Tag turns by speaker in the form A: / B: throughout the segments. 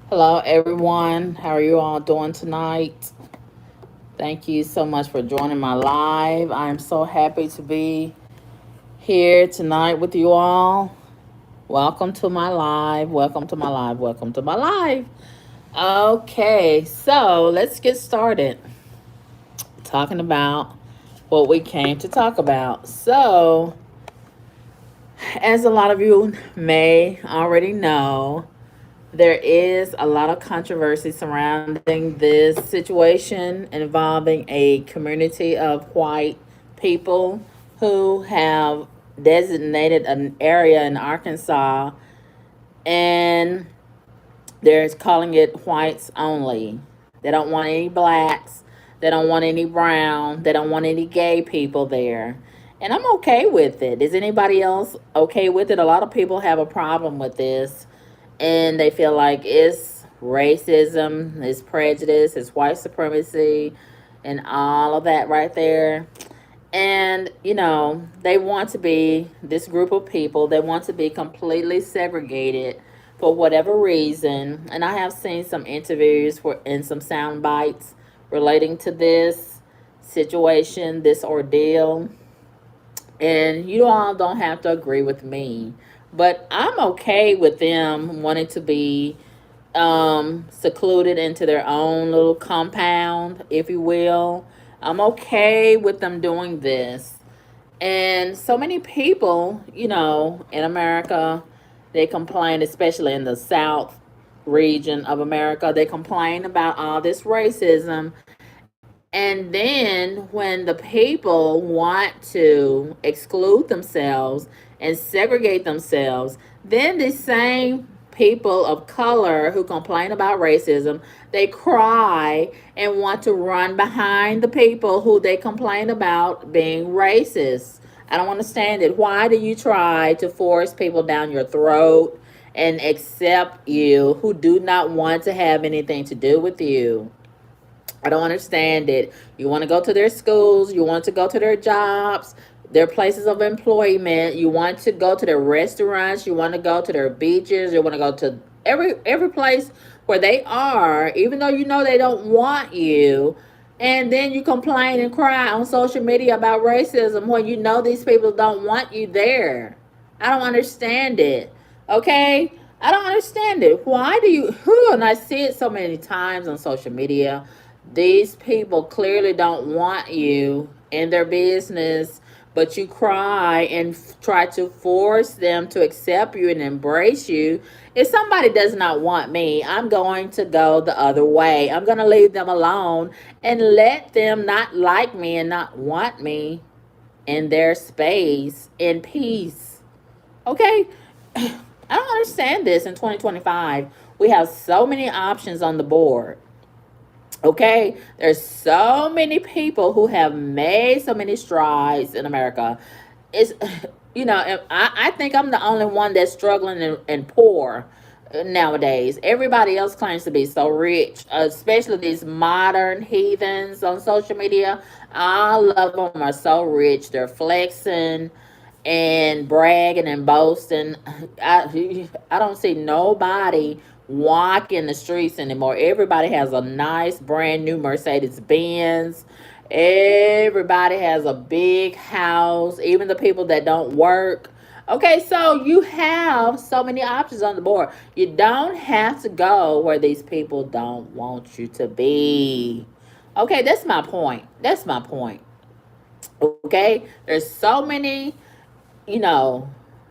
A: Hello, everyone. How are you all doing tonight? Thank you so much for joining my live. I'm so happy to be here tonight with you all. Welcome to my live. Welcome to my live. Welcome to my live. Okay, so let's get started talking about what we came to talk about. So, as a lot of you may already know, there is a lot of controversy surrounding this situation involving a community of white people who have designated an area in Arkansas, and they're calling it whites only. They don't want any blacks, they don't want any brown, they don't want any gay people there. And I'm okay with it. Is anybody else okay with it? A lot of people have a problem with this, and they feel like it's racism, it's prejudice, it's white supremacy, and all of that right there. And, they want to be this group of people, they want to be completely segregated for whatever reason. And I have seen some interviews for and some sound bites relating to this situation, this ordeal. And you all don't have to agree with me, but I'm okay with them wanting to be secluded into their own little compound, if you will. I'm okay with them doing this. And so many people, in America, they complain, especially in the South region of America, they complain about all this racism. And then when the people want to exclude themselves and segregate themselves, then the same people of color who complain about racism, they cry and want to run behind the people who they complain about being racist. I don't understand it. Why do you try to force people down your throat and accept you who do not want to have anything to do with you? I don't understand it. You want to go to their schools, you want to go to their jobs, their places of employment, you want to go to their restaurants, you want to go to their beaches, you want to go to every place where they are, even though you know they don't want you. And then you complain and cry on social media about racism when you know these people don't want you there. I don't understand it. Okay? I don't understand it. Why do you, and I see it so many times on social media, these people clearly don't want you in their business, but you cry and try to force them to accept you and embrace you. If somebody does not want me, I'm going to go the other way. I'm going to leave them alone and let them not like me and not want me in their space in peace. Okay? I don't understand this in 2025. We have so many options on the board. Okay, there's so many people who have made so many strides in America. It's, I think I'm the only one that's struggling and poor nowadays. Everybody else claims to be so rich, especially these modern heathens on social media. All of them are so rich. They're flexing and bragging and boasting. I don't see nobody walking the streets anymore. Everybody has a nice brand new Mercedes Benz. Everybody has a big house, even the people that don't work. Okay, so you have so many options on the board. You don't have to go where these people don't want you to be. Okay, that's my point. That's my point. Okay, there's so many, you know,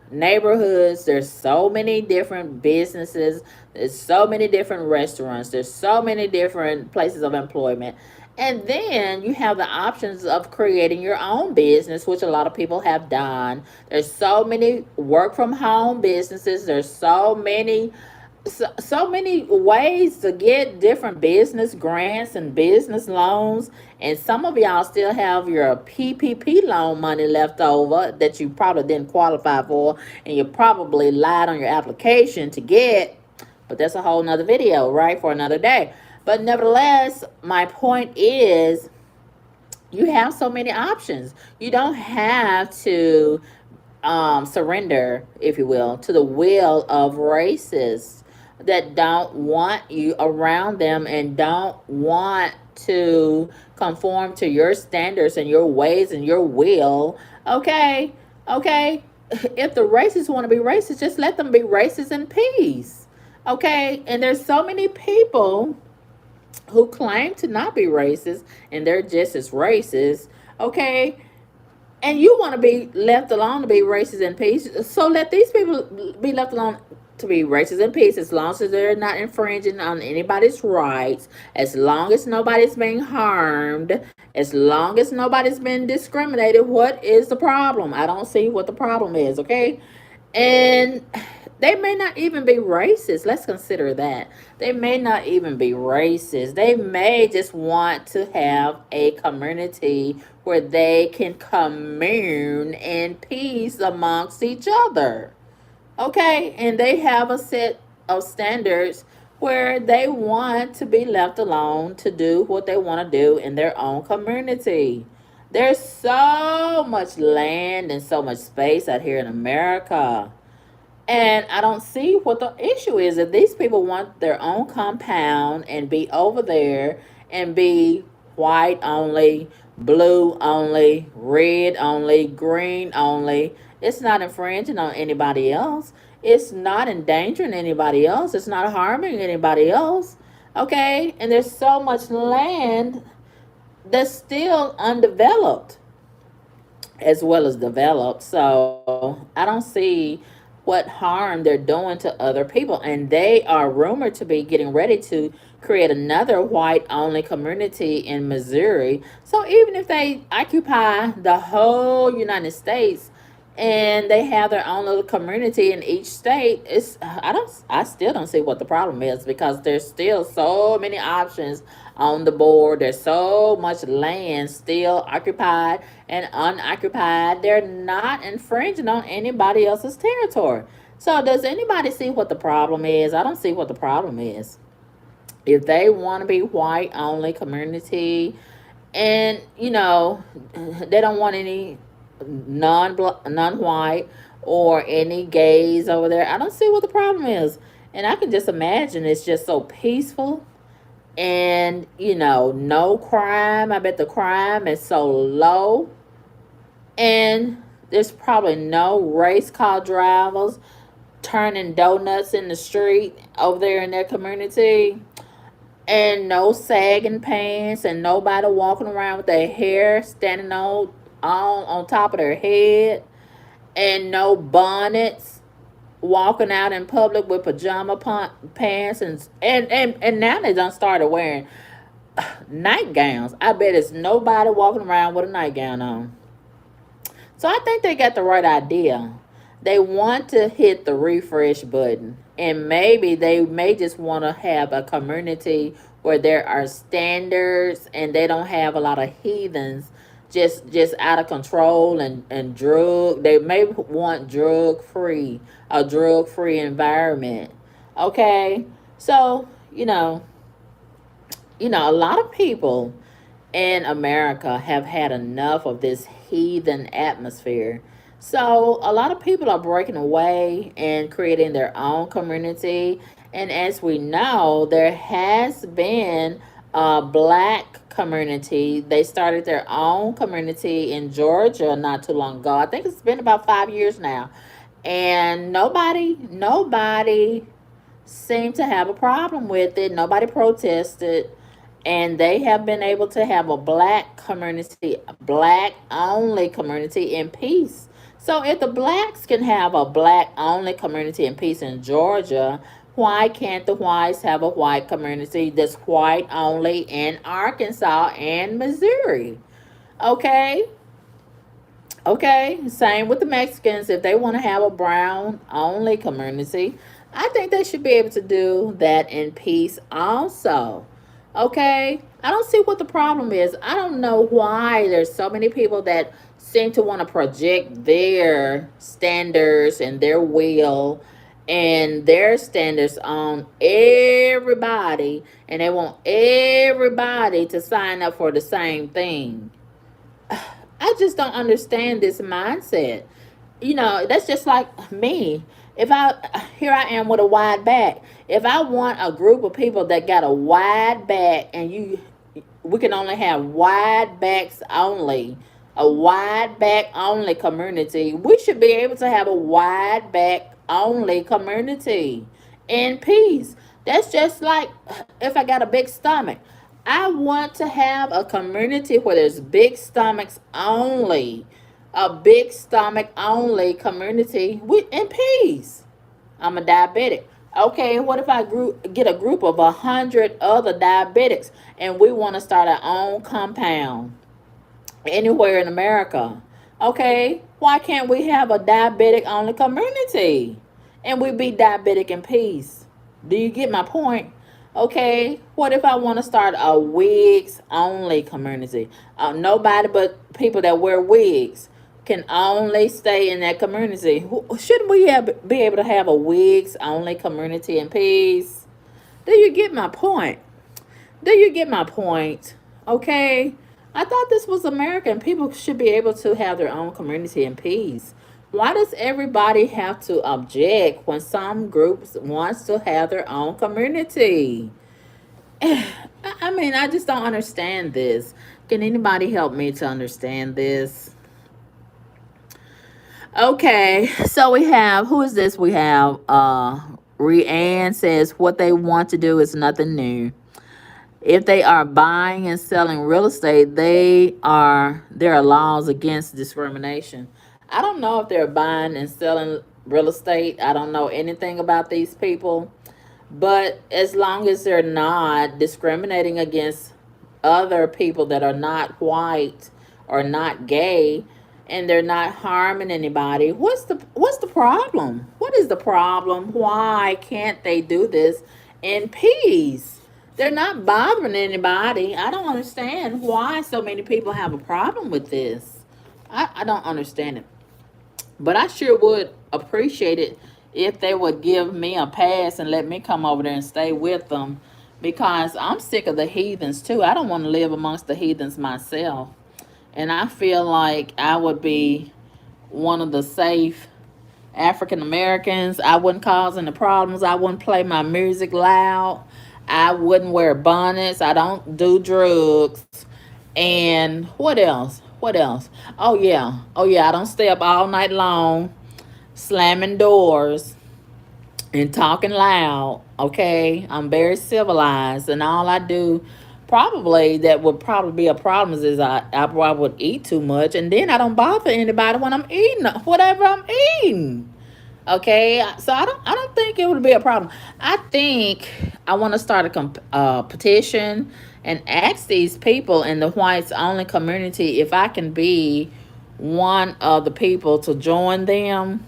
A: neighborhoods, there's so many different businesses, there's so many different restaurants, there's so many different places of employment. And then you have the options of creating your own business, which a lot of people have done. There's so many work from home businesses, there's so many ways to get different business grants and business loans. And some of y'all still have your PPP loan money left over that you probably didn't qualify for, and you probably lied on your application to get. But that's a whole nother video, right, for another day. But nevertheless, my point is, you have so many options. You don't have to surrender, if you will, to the will of racists. that don't want you around them and don't want to conform to your standards and your ways and your will. Okay, okay. If the racists want to be racist, just let them be racist in peace. Okay, and there's so many people who claim to not be racist and they're just as racist. Okay, and you want to be left alone to be racist in peace, so let these people be left alone to be racist in peace, as long as they're not infringing on anybody's rights, as long as nobody's being harmed, as long as nobody's been discriminated. What is the problem? I don't see what the problem is. Okay, and they may not even be racist. Let's consider that. They may not even be racist. They may just want to have a community where they can commune in peace amongst each other. Okay, and they have a set of standards where they want to be left alone to do what they want to do in their own community. There's so much land and so much space out here in America. And I don't see what the issue is. If these people want their own compound and be over there and be white only, blue only, red only, green only, it's not infringing on anybody else. It's not endangering anybody else. It's not harming anybody else. Okay? And there's so much land that's still undeveloped as well as developed. So I don't see what harm they're doing to other people. And they are rumored to be getting ready to create another white only community in Missouri. So even if they occupy the whole United States and they have their own little community in each state, I still don't see what the problem is, because there's still so many options on the board. There's so much land still occupied and unoccupied. They're not infringing on anybody else's territory. So does anybody see what the problem is? I don't see what the problem is. If they want to be white only community, and they don't want any non-white or any gays over there, I don't see what the problem is. And I can just imagine it's just so peaceful, and no crime. I bet the crime is so low, and there's probably no race car drivers turning donuts in the street over there in their community, and no sagging pants, and nobody walking around with their hair standing on top of their head, and no bonnets walking out in public with pants, and now they done started wearing nightgowns. I bet it's nobody walking around with a nightgown on. So I think they got the right idea. They want to hit the refresh button, and maybe they may just want to have a community where there are standards and they don't have a lot of heathens just out of control and drug. They may want a drug free environment. Okay, so a lot of people in America have had enough of this heathen atmosphere. So a lot of people are breaking away and creating their own community. And as we know, there has been a black community. They started their own community in Georgia not too long ago. I think it's been about 5 years now. And nobody seemed to have a problem with it. Nobody protested, and they have been able to have a black community, black only community in peace. So if the blacks can have a black only community in peace in Georgia, why can't the whites have a white community that's white only in Arkansas and Missouri? Okay, okay, same with the Mexicans. If they want to have a brown only community, I think they should be able to do that in peace also. Okay? I don't see what the problem is. I don't know why there's so many people that seem to want to project their standards and their will and their standards on everybody, and they want everybody to sign up for the same thing. I just don't understand this mindset. That's just like me. If I Here I am with a wide back. If I want a group of people that got a wide back, and we can only have wide backs only, a wide back only community. We should be able to have a wide back only community in peace. That's just like if I got a big stomach. I want to have a community where there's big stomachs only, a big stomach only community in peace. I'm a diabetic. Okay, what if I get a group of 100 other diabetics and we want to start our own compound anywhere in America? Okay, why can't we have a diabetic only community and we be diabetic in peace? Do you get my point? Okay, what if I want to start a wigs only community? Nobody but people that wear wigs can only stay in that community. Shouldn't we be able to have a wigs only community in peace? Do you get my point? Do you get my point? Okay. I thought this was America and people should be able to have their own community in peace. Why does everybody have to object when some groups wants to have their own community? I mean, I just don't understand this. Can anybody help me to understand this? Okay, so we have, who is this? We have Rianne says what they want to do is nothing new. If they are buying and selling real estate, there are laws against discrimination. I don't know if they're buying and selling real estate. I don't know anything about these people. But as long as they're not discriminating against other people that are not white or not gay, and they're not harming anybody, what's the problem? What is the problem? Why can't they do this in peace? They're not bothering anybody. I don't understand why so many people have a problem with this. I don't understand it. But I sure would appreciate it if they would give me a pass and let me come over there and stay with them, because I'm sick of the heathens too. I don't want to live amongst the heathens myself. And I feel like I would be one of the safe African Americans. I wouldn't cause any problems. I wouldn't play my music loud. I wouldn't wear bonnets. I don't do drugs. And what else? What else? Oh yeah. Oh yeah. I don't stay up all night long slamming doors and talking loud. Okay. I'm very civilized, and all I do probably that would probably be a problem is I probably would eat too much, and then I don't bother anybody when I'm eating whatever I'm eating. Okay, so I don't think it would be a problem. I think I want to start a petition and ask these people in the whites only community if I can be one of the people to join them,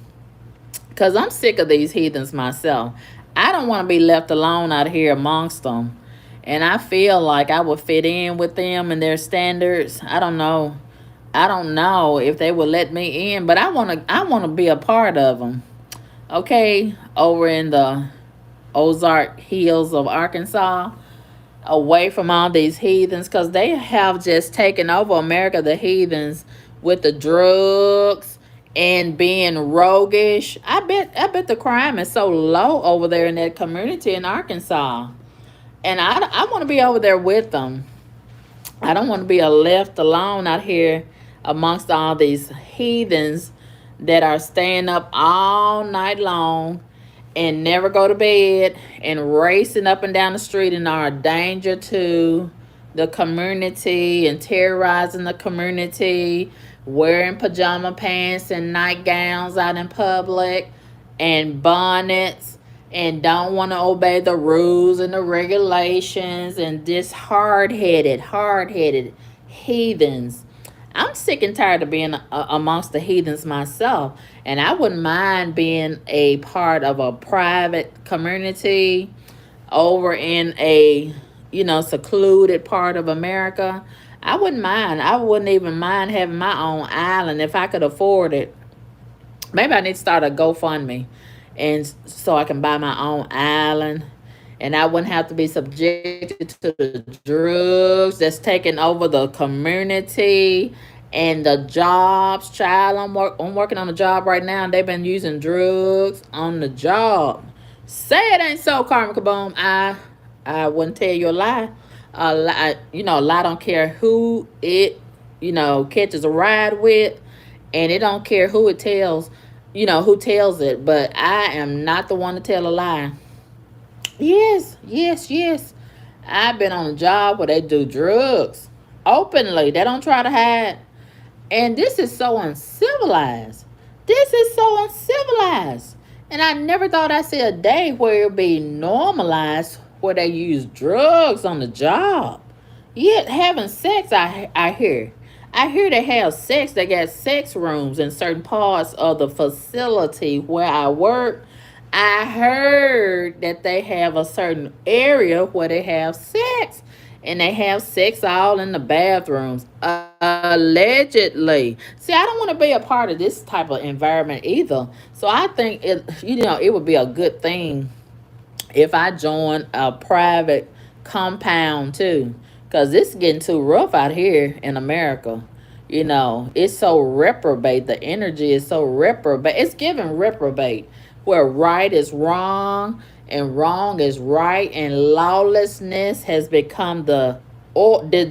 A: because I'm sick of these heathens myself. I don't want to be left alone out here amongst them, and I feel like I would fit in with them and their standards. I don't know if they would let me in, but I want to be a part of them. Okay, over in the Ozark Hills of Arkansas, away from all these heathens, because they have just taken over America, the heathens, with the drugs and being roguish. I bet the crime is so low over there in that community in Arkansas. And I want to be over there with them. I don't want to be left alone out here amongst all these heathens that are staying up all night long and never go to bed and racing up and down the street and are a danger to the community and terrorizing the community, wearing pajama pants and nightgowns out in public and bonnets, and don't want to obey the rules and the regulations, and this hard-headed heathens. I'm sick and tired of being amongst the heathens myself, and I wouldn't mind being a part of a private community over in a secluded part of America. I wouldn't mind. I wouldn't even mind having my own island if I could afford it. Maybe I need to start a GoFundMe, and so I can buy my own island, and I wouldn't have to be subjected to the drugs that's taking over the community And the jobs, child, I'm working on a job right now, and they've been using drugs on the job. Say it ain't so, Karma Kaboom. I wouldn't tell you a lie. A lie, a lie don't care who it, catches a ride with, and it don't care who it tells, who tells it. But I am not the one to tell a lie. Yes, yes, yes. I've been on a job where they do drugs openly. They don't try to hide. And this is so uncivilized. This is so uncivilized. And I never thought I'd see a day where it'd be normalized where they use drugs on the job. Yet having sex, I hear. I hear they have sex. They got sex rooms in certain parts of the facility where I work. I heard that they have a certain area where they have sex, and they have sex all in the bathrooms, allegedly. See, I don't want to be a part of this type of environment either. So I think it would be a good thing if I join a private compound too, because it's getting too rough out here in America. It's so reprobate. The energy is so reprobate. It's giving reprobate, where right is wrong and wrong is right, and lawlessness has become the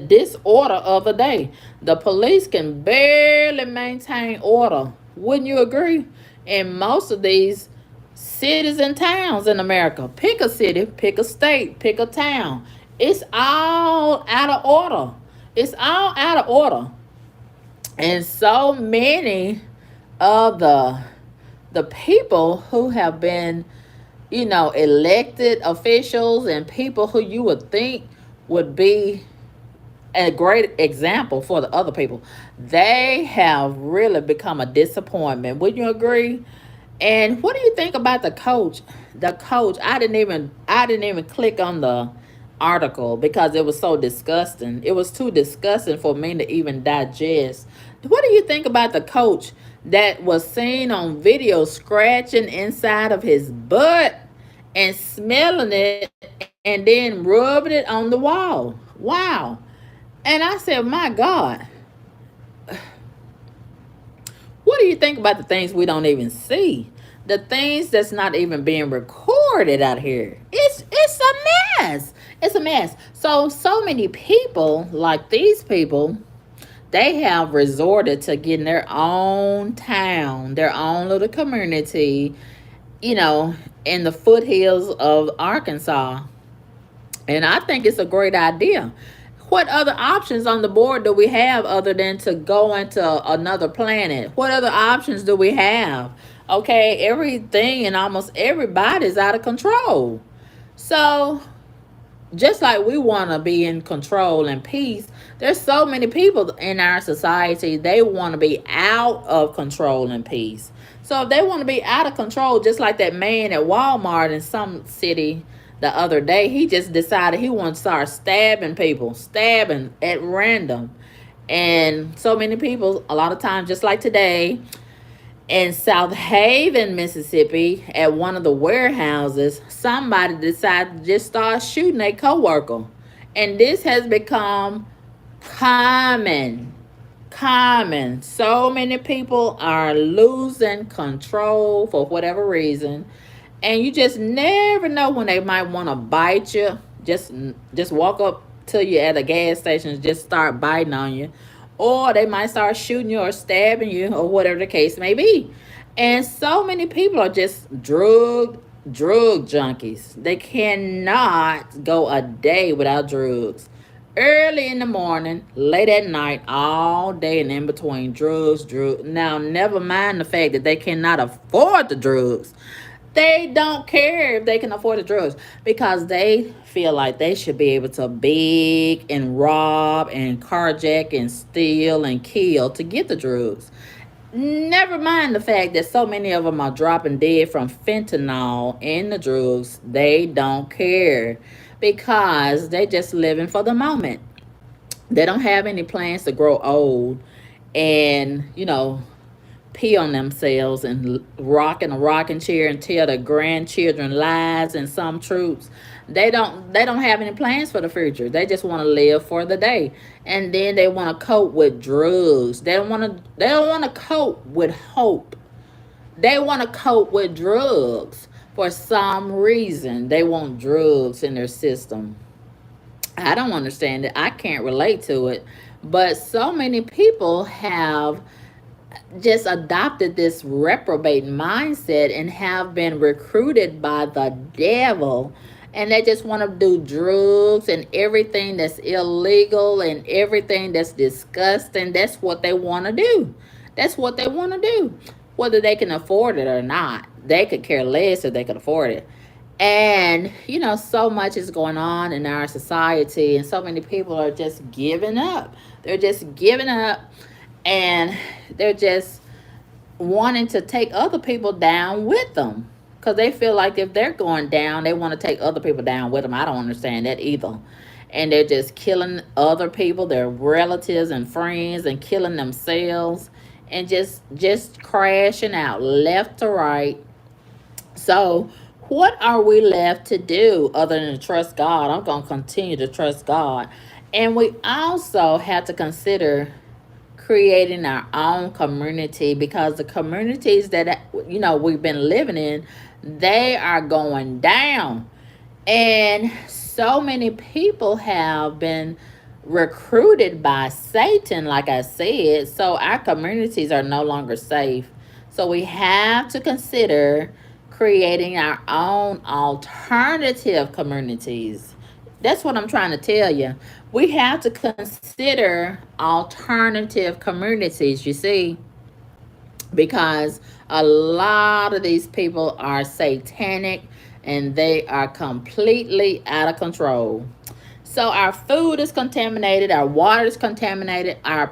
A: disorder of the day. The police can barely maintain order. Wouldn't you agree? In most of these cities and towns in America, pick a city, pick a state, pick a town. It's all out of order. It's all out of order. And so many of the people who have been, elected officials, and people who you would think would be a great example for the other people, they have really become a disappointment. Wouldn't you agree? And what do you think about the coach? The coach, I didn't even click on the article because it was so disgusting. It was too disgusting for me to even digest. What do you think about the coach that was seen on video scratching inside of his butt and smelling it and then rubbing it on the wall? Wow. And I said, my God, what do you think about the things we don't even see? The things that's not even being recorded out here. It's a mess. It's a mess. So many people, like these people, they have resorted to getting their own town, their own little community, you know, in the foothills of Arkansas. And I think it's a great idea. What other options on the board do we have other than to go into another planet? What other options do we have? Okay, everything and almost everybody's out of control. So just like we want to be in control and peace, there's so many people in our society, they want to be out of control and peace. So if they want to be out of control, just like that man at Walmart in some city the other day, he just decided he wanted to start stabbing people, stabbing at random. And so many people, a lot of times, just like today, in South Haven, Mississippi, at one of the warehouses, somebody decided to just start shooting a coworker. And this has become common. Common. So many people are losing control for whatever reason. And you just never know when they might want to bite you. Just walk up to you at a gas station and just start biting on you, or they might start shooting you or stabbing you or whatever the case may be. And so many people are just drug junkies. They cannot go a day without drugs. Early in the morning, late at night, all day and in between, drugs. Now, never mind the fact that they cannot afford the drugs. They don't care if they can afford the drugs because they feel like they should be able to beg and rob and carjack and steal and kill to get the drugs. Never mind the fact that so many of them are dropping dead from fentanyl in the drugs. They don't care because they just living for the moment. They don't have any plans to grow old and, pee on themselves and rock in a rocking chair and tell their grandchildren lies and some truths. They don't have any plans for the future. They just want to live for the day. And then they want to cope with drugs. They don't want to cope with hope. They want to cope with drugs. For some reason, they want drugs in their system. I don't understand it. I can't relate to it. But so many people have just adopted this reprobate mindset and have been recruited by the devil, and they just want to do drugs and everything that's illegal and everything that's disgusting. That's what they want to do. That's what they want to do, whether they can afford it or not. They could care less if they could afford it. And so much is going on in our society, and so many people are just giving up. They're just giving up, and they're just wanting to take other people down with them, because they feel like if they're going down, they want to take other people down with them. I don't understand that either. And they're just killing other people, their relatives and friends, and killing themselves, and just crashing out left to right. So, what are we left to do other than to trust God? I'm going to continue to trust God. And we also have to consider creating our own community, because the communities that we've been living in, they are going down. And so many people have been recruited by Satan, like I said. So our communities are no longer safe. So we have to consider creating our own alternative communities. That's what I'm trying to tell you. We have to consider alternative communities, you see, because a lot of these people are satanic, and they are completely out of control. So our food is contaminated, our water is contaminated, a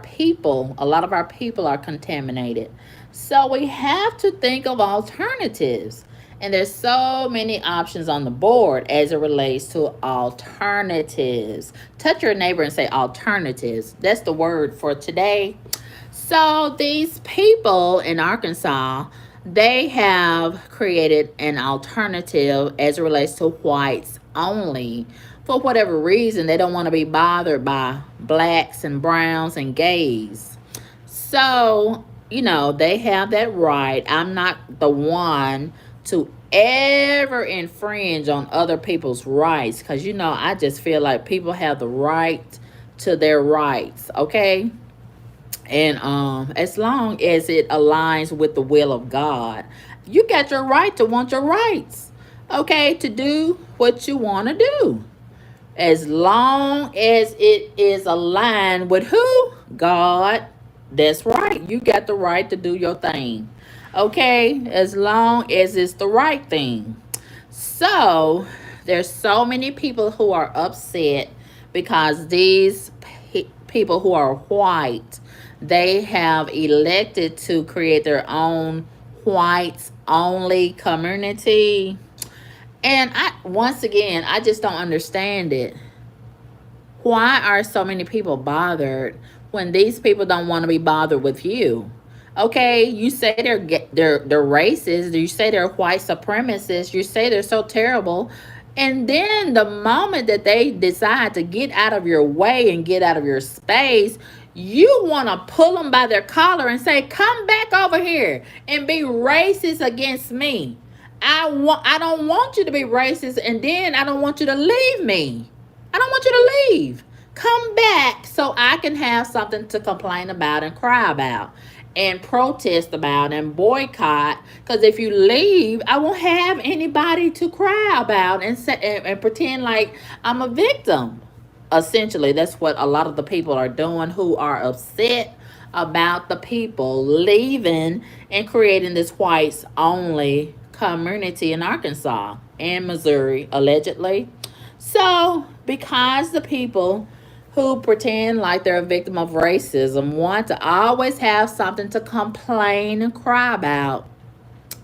A: lot of our people are contaminated. So we have to think of alternatives. And there's so many options on the board as it relates to alternatives. Touch your neighbor and say alternatives. That's the word for today. So these people in Arkansas, they have created an alternative as it relates to whites only. For whatever reason, they don't want to be bothered by blacks and browns and gays. So, they have that right. I'm not the one to ever infringe on other people's rights, because, I just feel like people have the right to their rights, okay? And as long as it aligns with the will of God, you got your right to want your rights, okay, to do what you want to do, as long as it is aligned with who? God. That's right. You got the right to do your thing, okay, as long as it's the right thing. So there's so many people who are upset because these people who are white, they have elected to create their own whites only community. And once again, I just don't understand it. Why are so many people bothered when these people don't want to be bothered with you? Okay, you say they're racist, you say they're white supremacists, you say they're so terrible, and then the moment that they decide to get out of your way and get out of your space, you want to pull them by their collar and say, "Come back over here and be racist against me." I don't want you to be racist, and then I don't want you to leave me. I don't want you to leave. Come back so I can have something to complain about and cry about and protest about and boycott. Because if you leave, I won't have anybody to cry about and say, and pretend like I'm a victim. Essentially, that's what a lot of the people are doing who are upset about the people leaving and creating this whites only community in Arkansas and Missouri, allegedly. So, because the people who pretend like they're a victim of racism want to always have something to complain and cry about,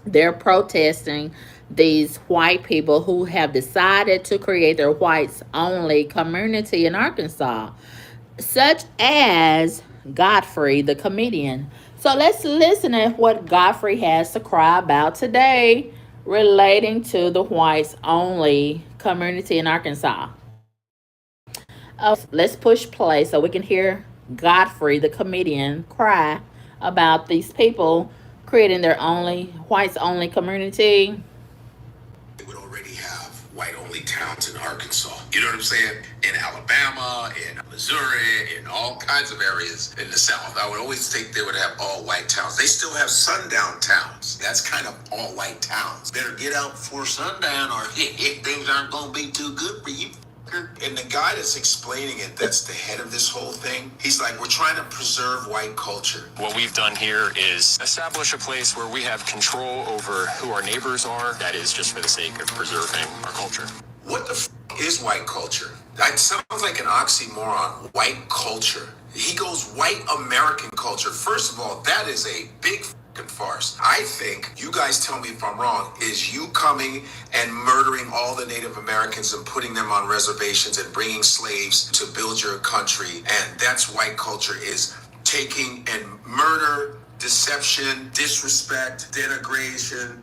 A: they're protesting these white people who have decided to create their whites only community in Arkansas, such as Godfrey, the comedian. So let's listen at what Godfrey has to cry about today relating to the whites only community in Arkansas. Let's push play so we can hear Godfrey, the comedian, cry about these people creating their only whites only community.
B: They would already have white only towns in Arkansas. You know what I'm saying? In Alabama, in Missouri, in all kinds of areas in the South. I would always think they would have all white towns. They still have sundown towns. That's kind of all white towns. Better get out before sundown or things aren't going to be too good for you. And the guy that's explaining it, that's the head of this whole thing, he's like, we're trying to preserve white culture. What we've done here is establish a place where we have control over who our neighbors are. That is just for the sake of preserving our culture. What the is white culture? That sounds like an oxymoron. White culture. He goes, white American culture. First of all, that is a big farce. I think, you guys tell me if I'm wrong, is you coming and murdering all the Native Americans and putting them on reservations and bringing slaves to build your country. And that's white culture, is taking and murder, deception, disrespect, denigration.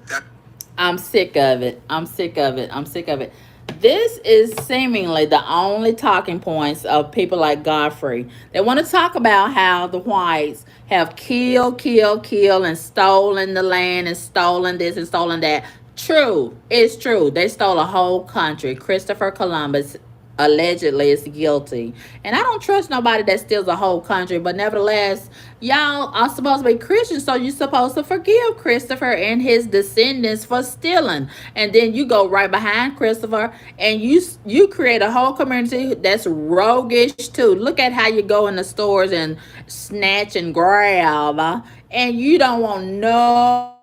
A: I'm sick of it. I'm sick of it. I'm sick of it. This is seemingly the only talking points of people like Godfrey. They want to talk about how the whites have killed, and stolen the land and stolen this and stolen that. True. It's true. They stole a whole country. Christopher Columbus allegedly is guilty. And I don't trust nobody that steals a whole country, but nevertheless, y'all are supposed to be Christians, so you're supposed to forgive Christopher and his descendants for stealing. And then you go right behind Christopher and you create a whole community that's roguish too. Look at how you go in the stores and snatch and grab, and you don't want nobody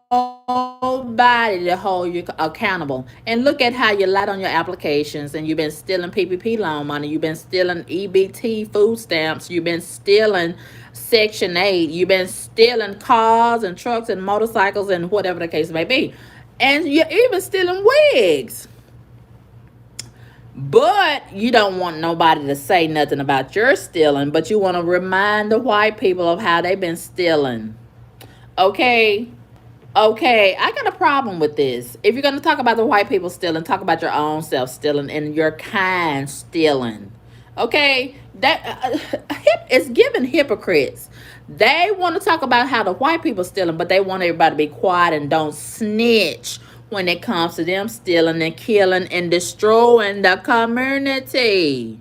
A: to hold you accountable. And look at how you lied on your applications, and you've been stealing PPP loan money, you've been stealing EBT food stamps, you've been stealing Section 8, you've been stealing cars and trucks and motorcycles and whatever the case may be. And you're even stealing wigs. But you don't want nobody to say nothing about your stealing, but you want to remind the white people of how they've been stealing. Okay? Okay, I got a problem with this. If you're going to talk about the white people stealing, talk about your own self stealing and your kind stealing. Okay? That it's giving hypocrites. They want to talk about how the white people stealing, but they want everybody to be quiet and don't snitch when it comes to them stealing and killing and destroying the community.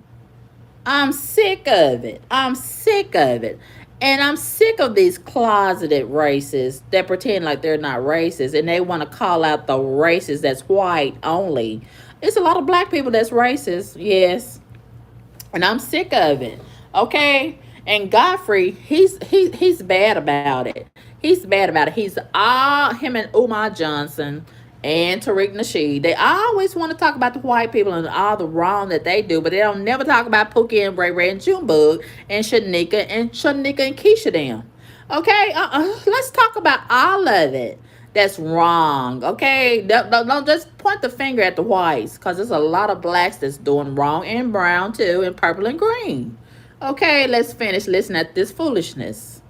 A: I'm sick of it. I'm sick of it. And I'm sick of these closeted racists that pretend like they're not racist and they want to call out the racists that's white only. It's a lot of black people that's racist, yes. And I'm sick of it. Okay? And Godfrey, he's bad about it. He's bad about it. He's all him and Umar Johnson and Tariq Nasheed. They always want to talk about the white people and all the wrong that they do, but they don't never talk about Pookie and Ray Ray and Junebug and Shanika and Keisha them. Okay? Let's talk about all of it that's wrong. Okay? Don't just point the finger at the whites, because there's a lot of blacks that's doing wrong, and brown too, and purple and green. Okay, let's finish listening at this foolishness.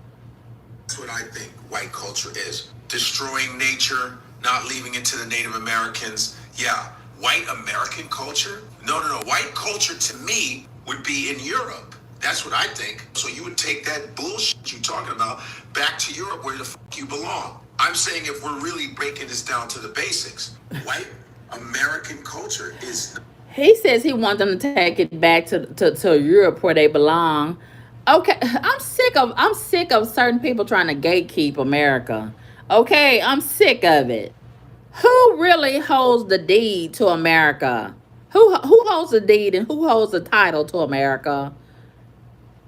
B: That's what I think white culture is. Destroying nature, not leaving it to the Native Americans. Yeah, white American culture? No. White culture to me would be in Europe. That's what I think. So you would take that bullshit you're talking about back to Europe where the fuck you belong. I'm saying if we're really breaking this down to the basics, white American culture is...
A: He says he wants them to take it back to Europe where they belong. Okay, I'm sick of certain people trying to gatekeep America. Okay, I'm sick of it. Who really holds the deed to America? Who holds the deed and who holds the title to America?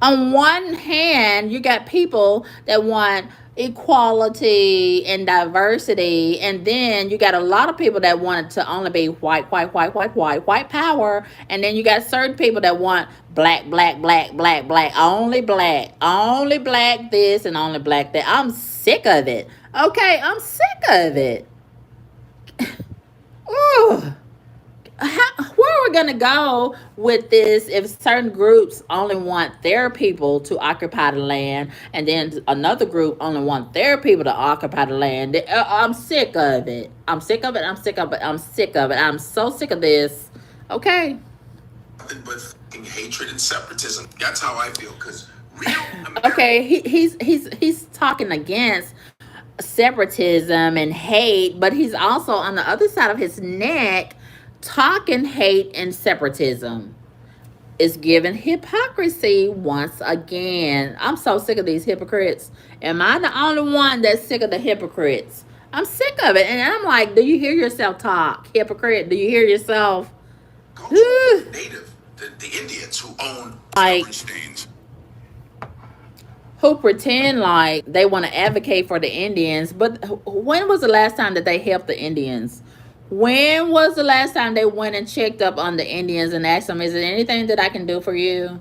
A: On one hand, you got people that want equality and diversity, and then you got a lot of people that want it to only be white power, and then you got certain people that want black, only black this and only black that. I'm sick of it. Okay, I'm sick of it. Ooh. Where are we going to go with this if certain groups only want their people to occupy the land, and then another group only want their people to occupy the land? I'm sick of it. I'm sick of it. I'm sick of it. I'm sick of it. I'm so sick of this. Okay.
B: Nothing but fucking hatred and separatism. That's how I feel. Because real America.
A: Okay, he's talking against separatism and hate, but he's also on the other side of his neck talking hate and separatism. It's giving hypocrisy once again. I'm so sick of these hypocrites. Am I the only one that's sick of the hypocrites? I'm sick of it. And I'm like, do you hear yourself talk? Hypocrite, do you hear yourself?
B: Native, the Indians who own
A: Like,
B: stubborn stains.
A: who pretend like they want to advocate for the Indians, but when was the last time that they helped the Indians? When was the last time they went and checked up on the Indians and asked them, "Is there anything that I can do for you?"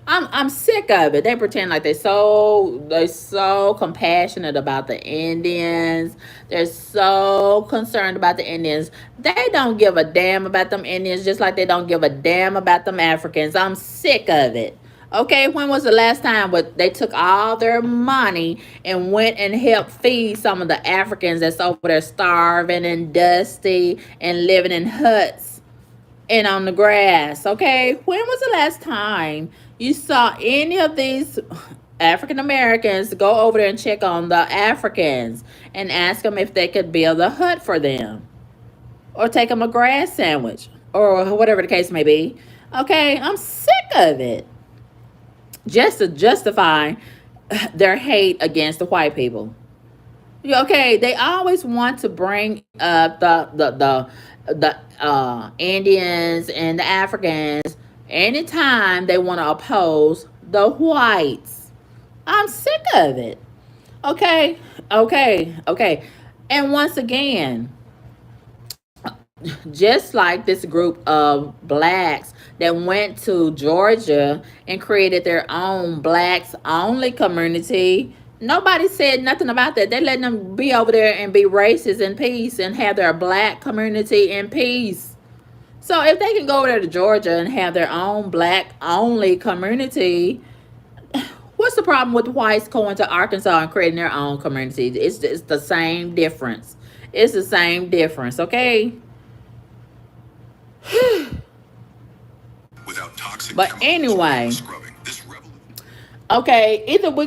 A: I'm sick of it. They pretend like they're so compassionate about the Indians. They're so concerned about the Indians. They don't give a damn about them Indians, just like they don't give a damn about them Africans. I'm sick of it. Okay, when was the last time they took all their money and went and helped feed some of the Africans that's over there starving and dusty and living in huts and on the grass? Okay, when was the last time you saw any of these African Americans go over there and check on the Africans and ask them if they could build a hut for them or take them a grass sandwich or whatever the case may be? Okay, I'm sick of it. Just to justify their hate against the white people. Okay, they always want to bring up the Indians and the Africans anytime they want to oppose the whites. I'm sick of it. Okay, okay. And once again, just like this group of blacks that went to Georgia and created their own blacks only community. Nobody said nothing about that. They let them be over there and be racist in peace and have their black community in peace. So if they can go over there to Georgia and have their own black only community, what's the problem with the whites going to Arkansas and creating their own community? It's the same difference. It's the same difference, okay?
B: Without toxic
A: But anyway,
B: scrubbing.
A: okay, either way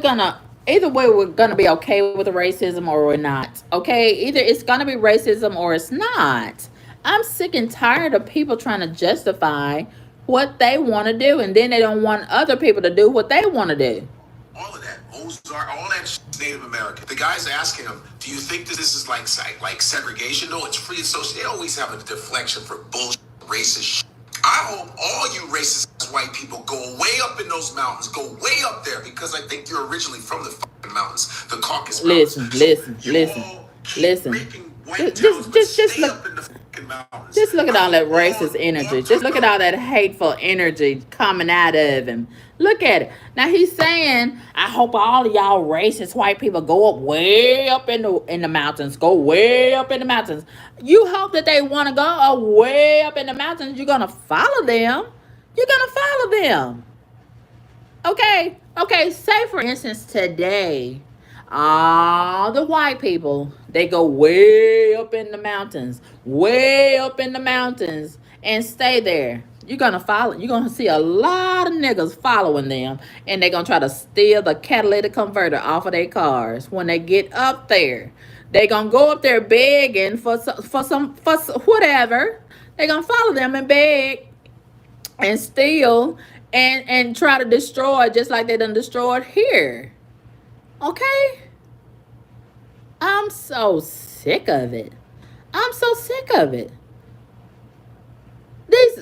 A: we're gonna be okay with the racism or we're not. Okay, either it's gonna be racism or it's not. I'm sick and tired of people trying to justify what they want to do, and then they don't want other people to do what they want to do.
B: All of that, Ozark, all that Native American. The guy's asking him, "Do you think that this is like segregation?" No, it's free association. They always have a deflection for bullshit, racist shit. I hope all you racist white people go way up in those mountains, go way up there, because I think you're originally from the fucking mountains, the Caucasus Mountains.
A: Listen.
B: Making white towns,
A: Just look.
B: up in the fucking mountains.
A: Just look at all that racist energy. Just look at all that hateful energy coming out of him. Look at it. Now he's saying, "I hope all of y'all racist white people go up way up in the mountains. Go way up in the mountains." You hope that they want to go way up in the mountains. You're gonna follow them. You're gonna follow them. Okay. Say for instance today, all the white people, they go way up in the mountains, and stay there. You're gonna see a lot of niggas following them, and they're gonna try to steal the catalytic converter off of their cars when they get up there. They gonna go up there begging for whatever. They gonna follow them and beg and steal and try to destroy just like they done destroyed here. Okay? I'm so sick of it. I'm so sick of it.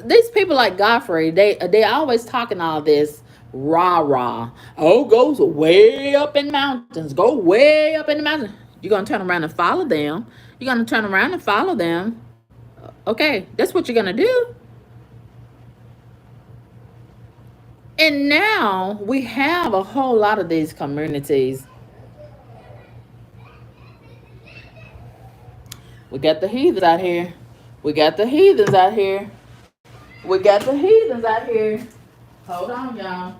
A: These people like Godfrey, they always talking all this rah rah. Oh, goes way up in mountains. Go way up in the mountains. You're gonna turn around and follow them. You're gonna turn around and follow them. Okay, that's what you're gonna do. And now we have a whole lot of these communities. We got the heathens out here. We got the heathens out here. We got the heathens out here. Hold on, y'all.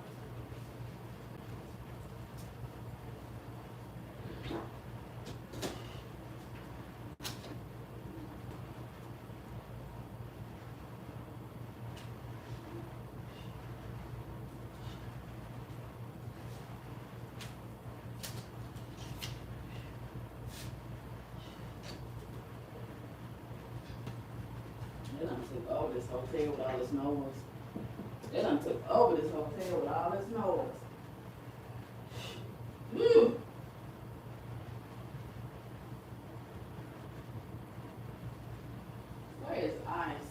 A: They done took over this hotel with all this noise. They done took over this hotel with all this noise. Mm. Where is ice?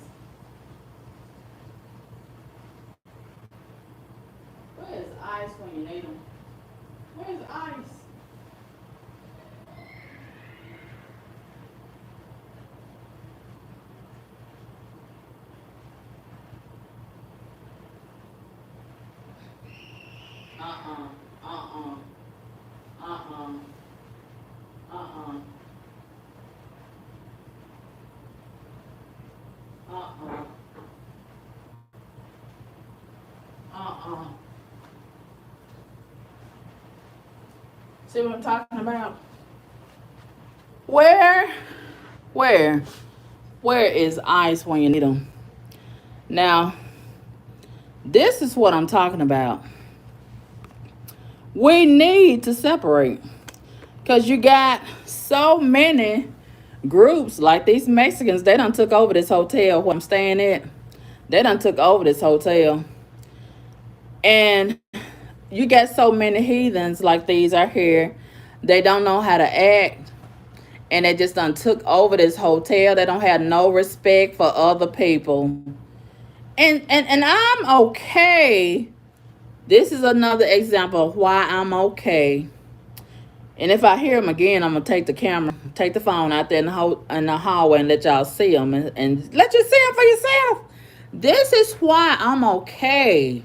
A: Where is ice when you need them? Where's ice? Uh-uh. Uh-uh. Uh-uh. Uh-uh. Uh-uh. Uh-uh. See what I'm talking about? Where? Where? Where is ice when you need them? Now, this is what I'm talking about. We need to separate. Because you got so many groups like these Mexicans. They done took over this hotel where I'm staying at. They done took over this hotel. And you got so many heathens like these out here. They don't know how to act. And they just done took over this hotel. They don't have no respect for other people. And I'm okay. This is another example of why I'm okay. And if I hear them again, I'm gonna take the camera, take the phone out there in the hallway and let y'all see them and let you see them for yourself. This is why I'm okay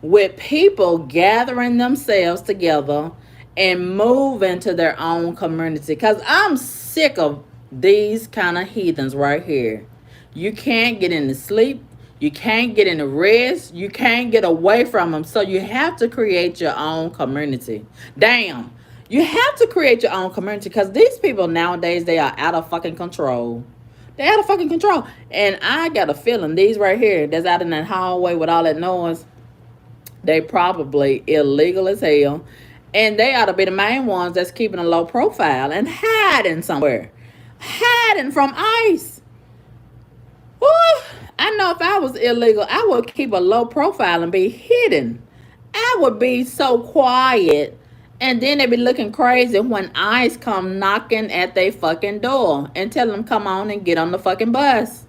A: with people gathering themselves together and moving to their own community. Because I'm sick of these kind of heathens right here. You can't get into sleep. You can't get into rest. You can't get away from them. So you have to create your own community. Damn. You have to create your own community because these people nowadays, they are out of fucking control. They're out of fucking control. And I got a feeling these right here that's out in that hallway with all that noise, they probably illegal as hell. And they ought to be the main ones that's keeping a low profile and hiding somewhere. Hiding from ICE. Woo! I know if I was illegal, I would keep a low profile and be hidden. I would be so quiet. And then they be looking crazy when ICE come knocking at their fucking door and tell them come on and get on the fucking bus.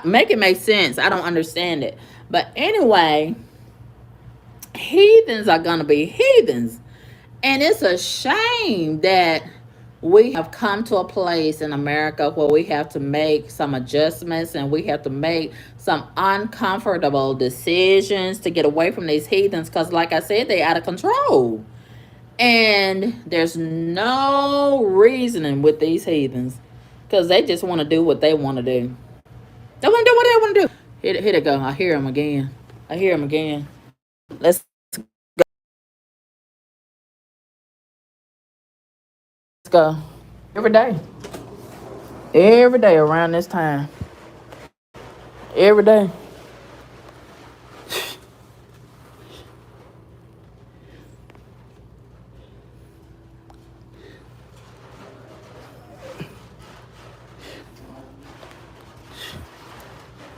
A: Make it make sense. I don't understand it. But anyway, heathens are gonna be heathens. And it's a shame that we have come to a place in America where we have to make some adjustments and we have to make some uncomfortable decisions to get away from these heathens because, like I said, they're out of control. And there's no reasoning with these heathens because they just want to do what they want to do. They want to do what they want to do. Here they go. I hear them again. I hear them again. Let's go. Every day. Every day around this time. Every day.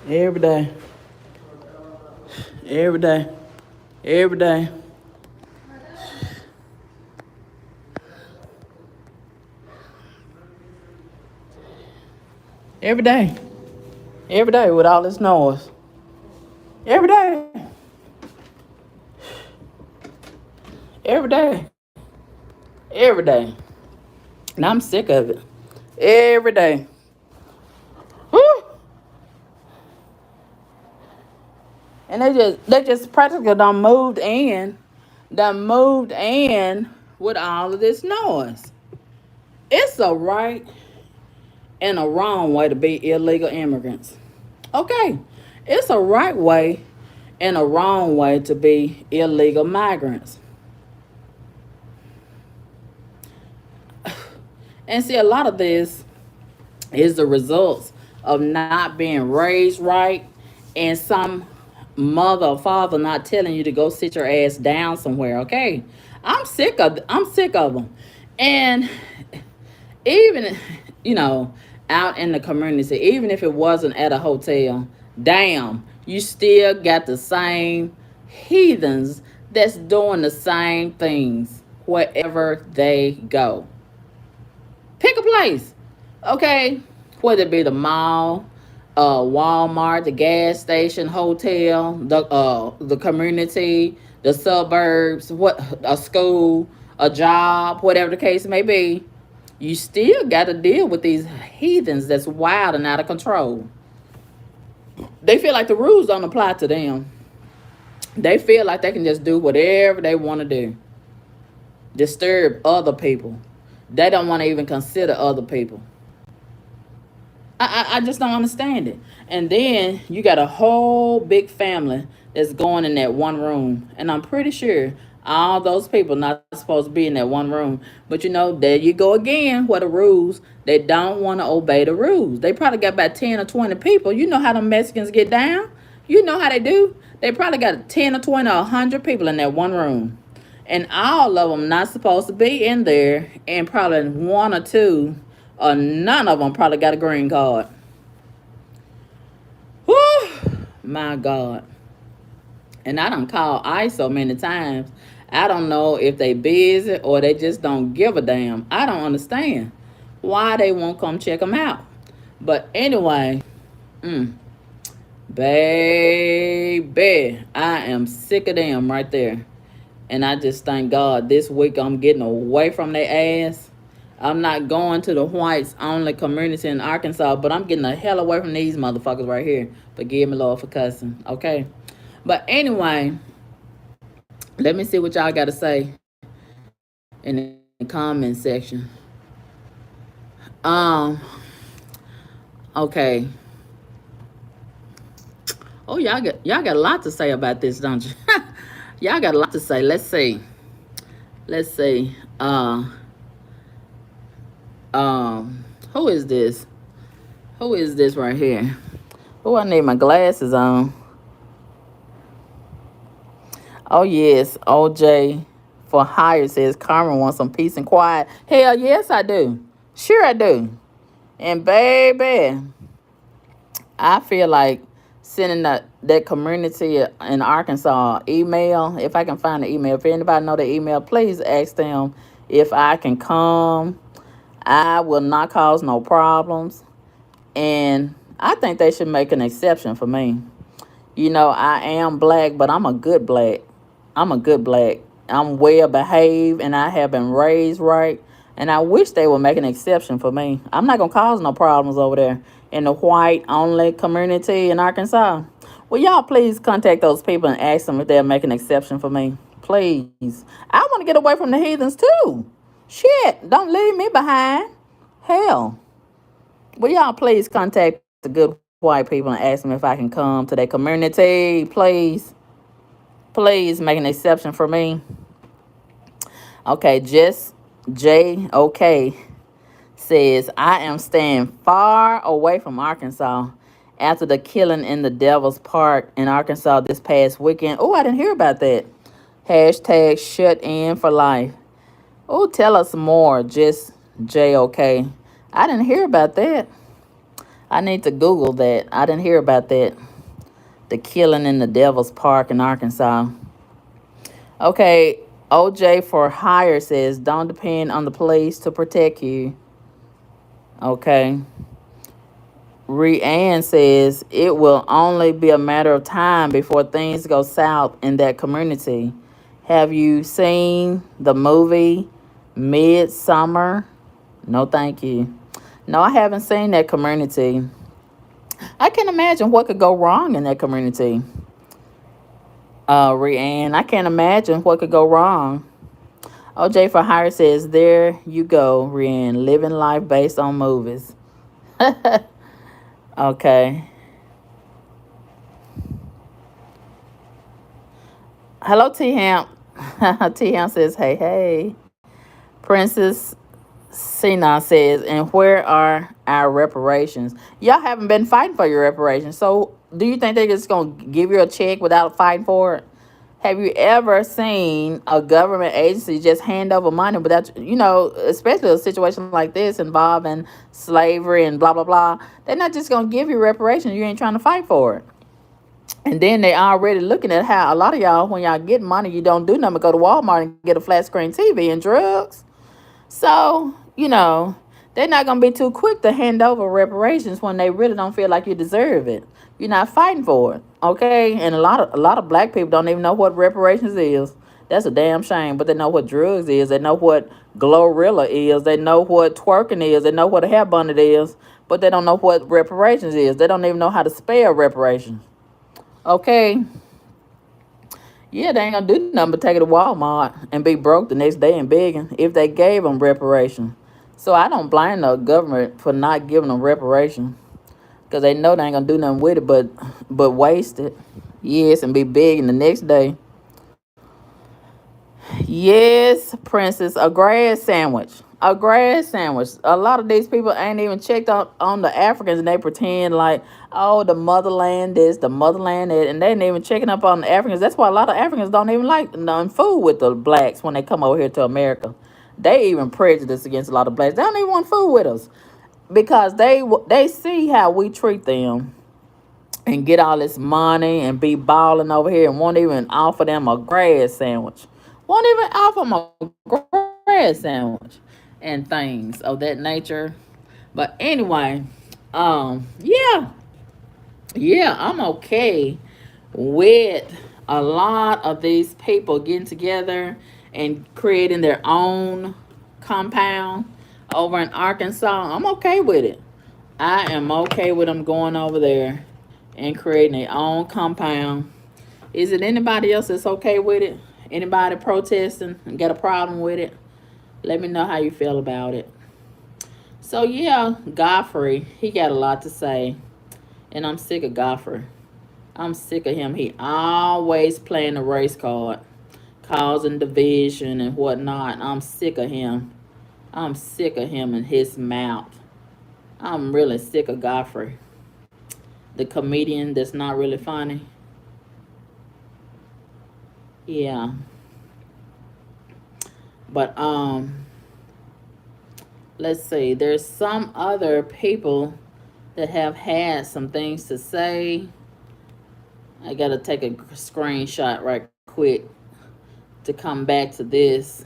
A: Every day. Every day. Every day. Every day. Every day with all this noise. Every day. Every day. Every day. And I'm sick of it. Every day. Woo! And they just practically done moved in with all of this noise. It's a right and a wrong way to be illegal immigrants. Okay. It's a right way and a wrong way to be illegal migrants. And see, a lot of this is the results of not being raised right and some mother or father not telling you to go sit your ass down somewhere. Okay. I'm sick of them. And even, you know, out in the community, even if it wasn't at a hotel. Damn, you still got the same heathens that's doing the same things wherever they go. Pick a place, okay? Whether it be the mall, Walmart, the gas station, hotel, the community, the suburbs, what a school, a job, whatever the case may be. You still got to deal with these heathens that's wild and out of control. They feel like the rules don't apply to them. They feel like they can just do whatever they want to do, disturb other people. They don't want to even consider other people. I just don't understand it. And then you got a whole big family that's going in that one room. And I'm pretty sure all those people not supposed to be in that one room. But you know, there you go again, what the rules. They don't want to obey the rules. They probably got about 10 or 20 people. You know how the Mexicans get down? You know how they do? They probably got 10 or 20 or 100 people in that one room. And all of them not supposed to be in there, and probably one or two or none of them probably got a green card. Whew, my God. And I done called ICE so many times. I don't know if they busy or they just don't give a damn. I don't understand why they won't come check them out. But anyway, baby, I am sick of them right there. And I just thank God this week I'm getting away from their ass. I'm not going to the whites only community in Arkansas, but I'm getting the hell away from these motherfuckers right here. Forgive me, Lord, for cussing. Okay. But anyway, let me see what y'all got to say in the comment section. Um, okay. Oh, y'all got a lot to say about this, don't you? Y'all got a lot to say. Let's see. Let's see. Who is this? Who is this right here? Oh, I need my glasses on. Oh, yes. OJ for hire says Carmen wants some peace and quiet. Hell, yes, I do. Sure, I do. And baby, I feel like sending that community in Arkansas email. If I can find the email. If anybody know the email, please ask them if I can come. I will not cause no problems. And I think they should make an exception for me. You know, I am black, but I'm a good black. I'm a good black. I'm well behaved and I have been raised right. And I wish they would make an exception for me. I'm not going to cause no problems over there in the white only community in Arkansas. Well, y'all please contact those people and ask them if they'll make an exception for me. Please. I want to get away from the heathens too. Shit, don't leave me behind. Hell. Will y'all please contact the good white people and ask them if I can come to their community? Please. Please make an exception for me. Okay, just JOK says, I am staying far away from Arkansas after the killing in the Devil's Park in Arkansas this past weekend. Oh, I didn't hear about that. Hashtag shut in for life. Oh, tell us more, just JOK. I didn't hear about that. I need to Google that. I didn't hear about that. The killing in the Devil's Park in Arkansas. Okay, OJ for hire says, don't depend on the police to protect you. Okay. Rianne says, it will only be a matter of time before things go south in that community. Have you seen the movie Midsummer? No, thank you. No, I haven't seen that community. I can't imagine what could go wrong in that community. Rianne, I can't imagine what could go wrong. OJ for hire says, there you go, Rianne, living life based on movies. Okay. Hello, T Hamp. T Hamp says, hey, hey. Princess Sina says, and where are our reparations? Y'all haven't been fighting for your reparations. So do you think they're just going to give you a check without fighting for it? Have you ever seen a government agency just hand over money without, especially a situation like this involving slavery and blah, blah, blah? They're not just going to give you reparations. You ain't trying to fight for it. And then they already looking at how a lot of y'all, when y'all get money, you don't do nothing but go to Walmart and get a flat screen TV and drugs. So, they're not going to be too quick to hand over reparations when they really don't feel like you deserve it. You're not fighting for it, okay? And a lot of black people don't even know what reparations is. That's a damn shame. But they know what drugs is. They know what Glorilla is. They know what twerking is. They know what a hair bonnet is. But they don't know what reparations is. They don't even know how to spell reparations. Okay, yeah, they ain't gonna do nothing but take it to Walmart and be broke the next day and begging if they gave them reparation. So I don't blame the government for not giving them reparation because they know they ain't gonna do nothing with it but waste it. Yes, and be begging the next day. Yes, princess, a grass sandwich. A grass sandwich. A lot of these people ain't even checked on the Africans and they pretend like, oh, the motherland this, the motherland that, and they ain't even checking up on the Africans. That's why a lot of Africans don't even like none food with the blacks when they come over here to America. They even prejudice against a lot of blacks. They don't even want food with us because they see how we treat them and get all this money and be balling over here and won't even offer them a grass sandwich. Won't even offer them a grass sandwich and things of that nature. But anyway, yeah, yeah, I'm okay with a lot of these people getting together and creating their own compound over in Arkansas. I'm okay with it. I am okay with them going over there and creating their own compound. Is it anybody else that's okay with it? Anybody protesting and got a problem with it? Let me know how you feel about it. So yeah, Godfrey, he got a lot to say. And I'm sick of Godfrey. I'm sick of him. He always playing the race card, causing division and whatnot. I'm sick of him. I'm sick of him and his mouth. I'm really sick of Godfrey, the comedian that's not really funny. Yeah. But let's see. There's some other people that have had some things to say. I gotta take a screenshot right quick to come back to this.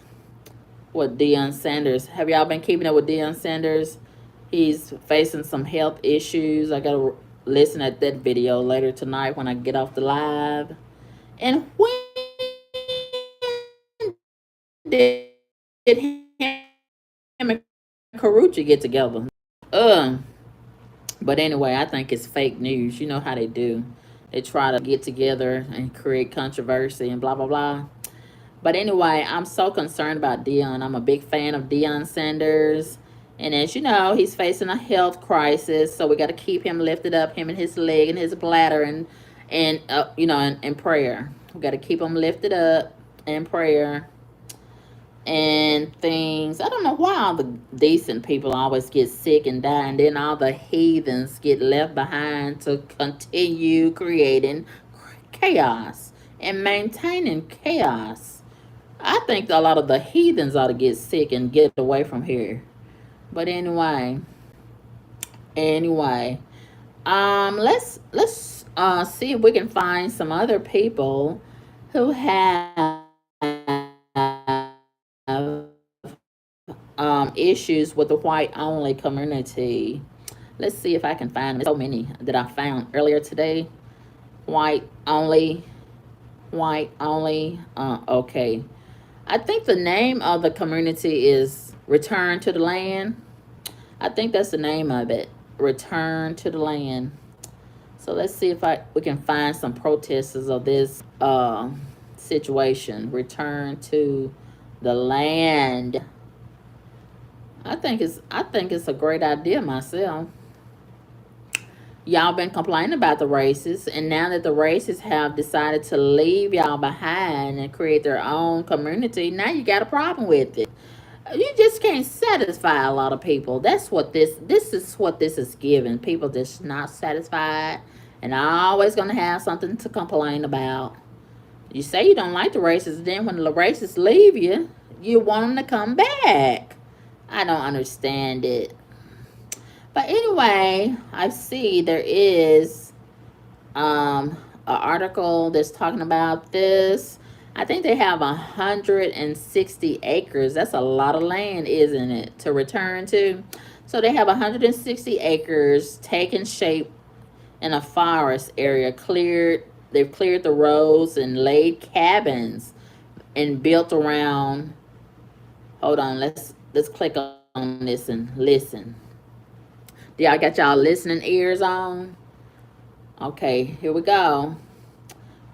A: What Deion Sanders? Have y'all been keeping up with Deion Sanders? He's facing some health issues. I gotta listen at that video later tonight when I get off the live. And when did him and Karuchi get together? Uh, but anyway, I think it's fake news. You know how they do. They try to get together and create controversy and blah blah blah. But anyway, I'm so concerned about Dion. I'm a big fan of Deion Sanders. And as you know, he's facing a health crisis. So we got to keep him lifted up, him and his leg and his bladder in prayer. We got to keep him lifted up in prayer and things. I don't know why all the decent people always get sick and die, and then all the heathens get left behind to continue creating chaos and maintaining chaos. I think a lot of the heathens ought to get sick and get away from here. But anyway, let's see if we can find some other people who have issues with the white only community. Let's see if I can find them. There's so many that I found earlier today. White only, white only. Okay. I think the name of the community is Return to the Land. I think that's the name of it. Return to the Land. So let's see if we can find some protesters of this situation. Return to the land. I think it's a great idea myself. Y'all been complaining about the racists, and now that the racists have decided to leave y'all behind and create their own community, now you got a problem with it. You just can't satisfy a lot of people. That's what this is what this is giving. People just not satisfied and always gonna have something to complain about. You say you don't like the racists, then when the racists leave you, you want them to come back. I don't understand it. But anyway, I see there is an article that's talking about this. I think they have 160 acres. That's a lot of land, isn't it, to return to? So they have 160 acres taking shape in a forest area. They've cleared the roads and laid cabins and built around. Hold on, let's click on this and listen. Do y'all got y'all listening ears on? Okay, here we go.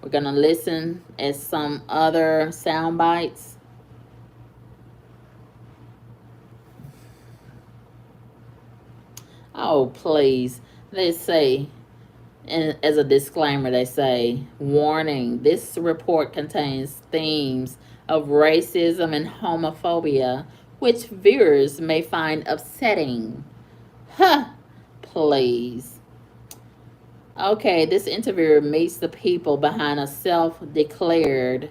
A: We're gonna listen at some other sound bites. Oh, please. They say, and as a disclaimer, they say, warning, this report contains themes of racism and homophobia, which viewers may find upsetting. Huh, please. Okay, this interviewer meets the people behind a self declared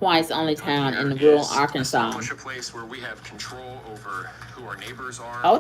A: whites only town in rural Arkansas.
B: A place where we have control over who our neighbors are.
A: Hold